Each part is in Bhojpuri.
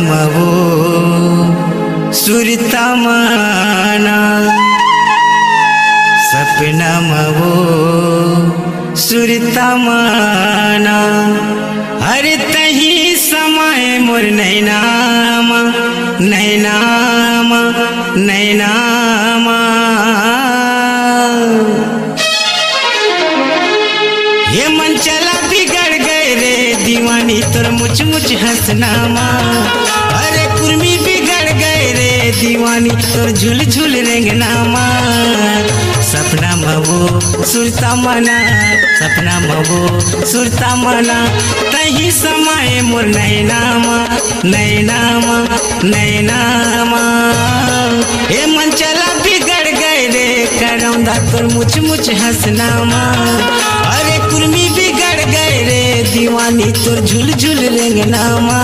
मवो सुरता माना सपना मवो सुरता माना अरे तही समय मोर नैनामा नैनामा नैनामा ये मन चला बिगड़ गए रे दीवानी तोर मुझ मुझ हंसनामा अरे कुर्मी बिगड़ गए रे दीवानी तोर झुल झुल रेंगनामा सपना मवो सुरता मना सपना मवो सुरता मना तही समय मोर नैनामा नैनामा नैनामा ये मन चला बिगड़ गए रे करौंदा तोर मुझ मुझ हंसनामा अरे कुर्मी बिगड़ गए रे दीवानी तोर झुल झुल रेंगनामा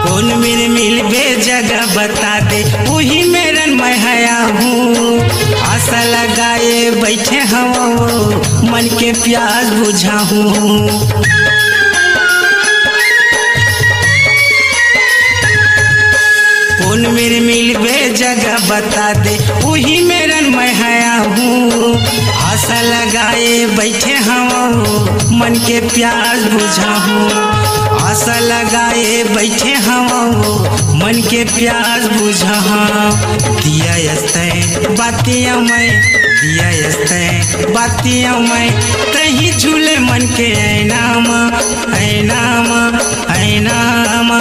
कौन मेरे मिलबे जगह बता दे वही मेरन मैं हया हूँ आशा लगाए बैठे हवा मन के प्यास बुझा हूँ कौन मेरे मिलबे जगह बता दे वही मेरन मैं हया हूँ आशा लगाए बैठे हवा मन के प्यास बुझा हूँ आशा लगाए बैठे हवा मन के प्यास बुझा दिया यस्ते बातियाँ मैं दिया यस्ते बातियाँ मैं कहीं झूले मन के ऐनामा ऐनामा ऐनामा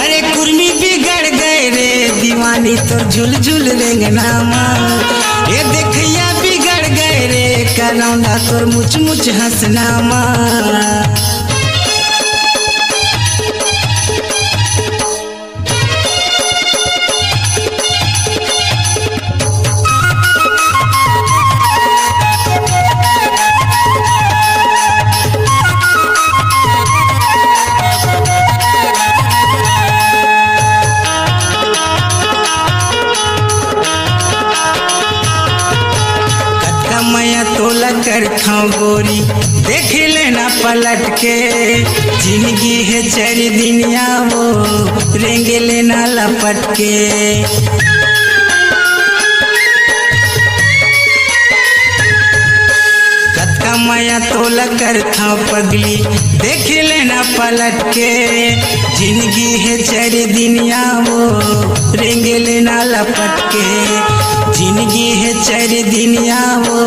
अरे कुर्मी बिगड़ गए रे दीवानी तोर झुल झुल रेंगनामा ये देखिया बिगड़ गए रे करौंदा तोर मुझ मुझ हंसनामा मैं तोला कर खाऊं गोरी देख लेना पलट के जिंदगी है चरी दुनिया वो रेंगे लेना लपट के कतका माया तोला कर था पगली देख लेना पलट के जिंदगी है चरी दुनिया वो रेंगे लेना लपट के जिंदगी है चरी दुनिया वो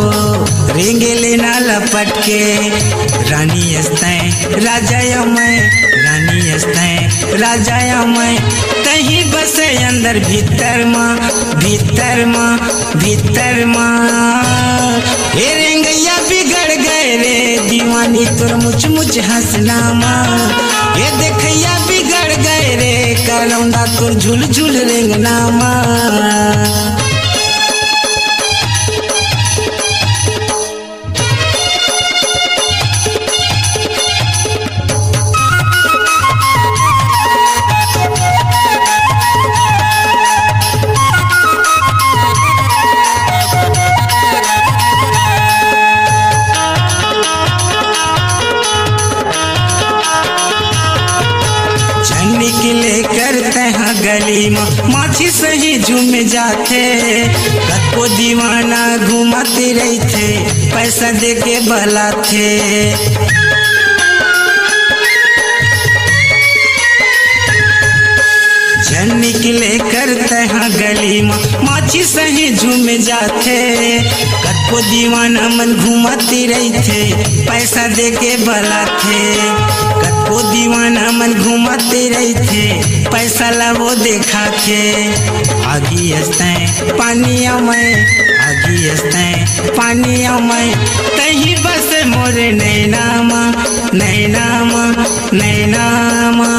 रेंगे लेना लपट के रानी हस्ते राजा मैं रानी हस्ते राजा मैं कहीं बसे अंदर भीतर माँ भीतर माँ भीतर माँ ये रेंगैया बिगड़ गए रे दीवानी तोर मुझ मुझ हंसनामा ये देखैया बिगड़ गए रे करौंदा तोर झुल झुल रेंगनामा निकले करते हैं गली में माछी सही झूम जाते कतो दीवाना घुमाते रहते पैसा दे के बलाते जन निकले करते हैं गली में माछी सही झूम जाते कतो दीवाना मन घुमाते रहते पैसा दे के बलाते कतो दीवाना मन घुमाते रहते पैसा ला वो देखा के आगी हंसते पानिया में आगी हंसते पानिया में कहीं बस मोरे नैनामा नैनामा नैनामा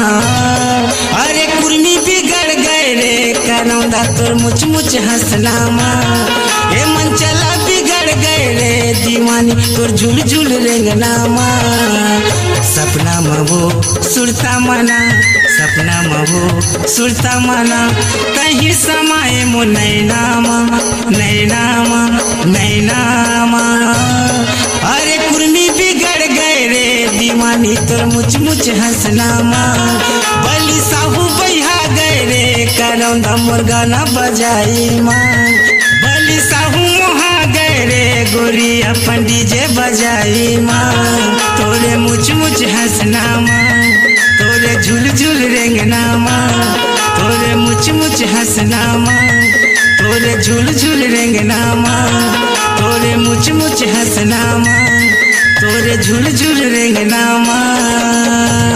अरे कुर्मी बिगड़ गए रे करौंदा तोर मुच मुच हंसना माँ। ए मन चला बिगड़ गए रे दीवानी तोर झुल झुल रेंगना माँ। सपना में वो सुरता मना, सपना में वो सुरता मना, कहीं समाए मो नैना माँ, नैना माँ, नैना माँ। अरे कुर्मी बिगड़ गए रे दीवानी तोर मुच मुच हंसना माँ। बली साहू बहा गए रे करौंदा मोर गाना बजाई माँ। बली साहू मोहा गए रे गोरी अपन डीजे बजाई माँ। तोरे मुच मुच हंसना माँ, तोरे झुल झुल रेंगना माँ। तोरे मुच मुच हंसना माँ, तोरे झुल झुल रेंगना माँ। तोरे मुच मुच हंसना माँ, तोरे झुल झुल रेंगना माँ।